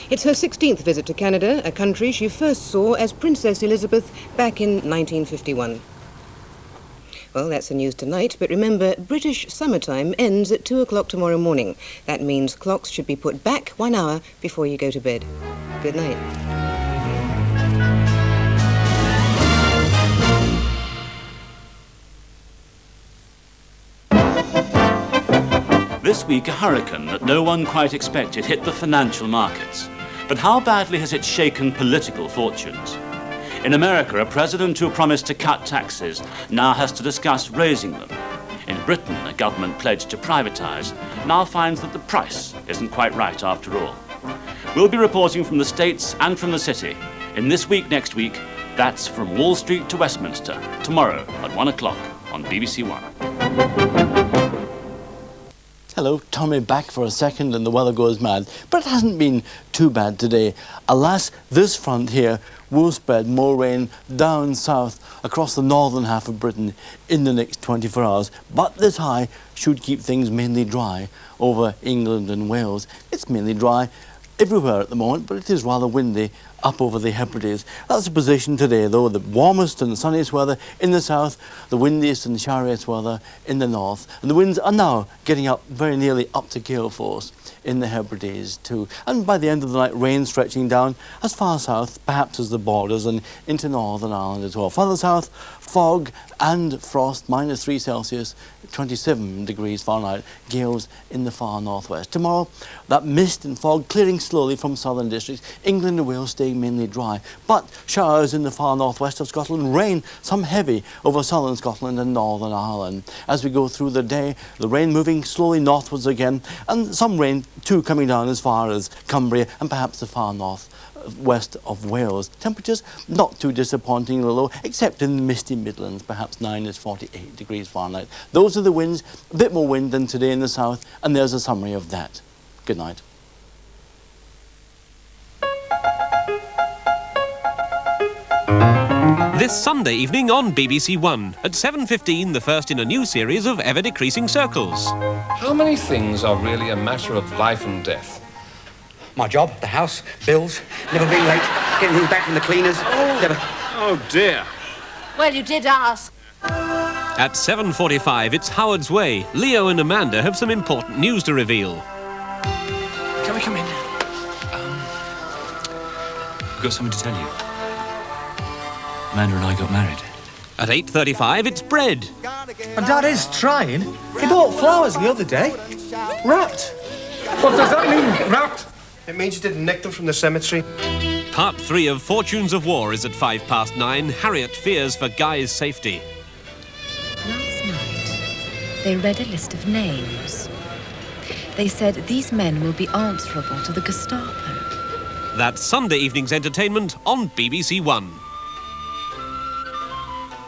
It's her 16th visit to Canada, a country she first saw as Princess Elizabeth back in 1951. Well, that's the news tonight, but remember, British summertime ends at 2 o'clock tomorrow morning. That means clocks should be put back 1 hour before you go to bed. Good night. This week, a hurricane that no one quite expected hit the financial markets. But how badly has it shaken political fortunes? In America, a president who promised to cut taxes now has to discuss raising them. In Britain, a government pledged to privatise now finds that the price isn't quite right after all. We'll be reporting from the States and from the City. In This Week, Next Week, that's From Wall Street to Westminster, tomorrow at 1 o'clock on BBC One. Hello, Tommy back for a second and the weather goes mad. But it hasn't been too bad today. Alas, this front here will spread more rain down south across the northern half of Britain in the next 24 hours. But this high should keep things mainly dry over England and Wales. It's mainly dry everywhere at the moment, but it is rather windy up over the Hebrides. That's the position today, though. The warmest and sunniest weather in the south, the windiest and showeriest weather in the north. And the winds are now getting up very nearly up to gale force in the Hebrides too. And by the end of the night, rain stretching down as far south, perhaps as the borders, and into Northern Ireland as well. Further south, fog and frost, -3 Celsius, 27 degrees Fahrenheit, gales in the far northwest. Tomorrow, that mist and fog clearing slowly from southern districts. England and Wales staying mainly dry, but showers in the far northwest of Scotland, rain, some heavy over southern Scotland and Northern Ireland. As we go through the day, the rain moving slowly northwards again, and some rain too coming down as far as Cumbria and perhaps the far north west of Wales. Temperatures not too disappointingly low, except in the misty Midlands, perhaps -48 degrees Fahrenheit. Those are the winds, a bit more wind than today in the south, and there's a summary of that. Good night. This Sunday evening on BBC One. At 7:15, the first in a new series of ever-decreasing circles. How many things are really a matter of life and death? My job, the house, bills, never been late, getting things back from the cleaners, never... Oh, dear. Well, you did ask. At 7:45, it's Howard's Way. Leo and Amanda have some important news to reveal. Can we come in? I've got something to tell you. Amanda and I got married. At 8:35, it's bread. And Dad is trying. He bought flowers the other day. Wrapped. What does that mean, wrapped? It means you didn't nick them from the cemetery. Part 3 of Fortunes of War is at 9:05. Harriet fears for Guy's safety. Last night, they read a list of names. They said these men will be answerable to the Gestapo. That's Sunday evening's entertainment on BBC One.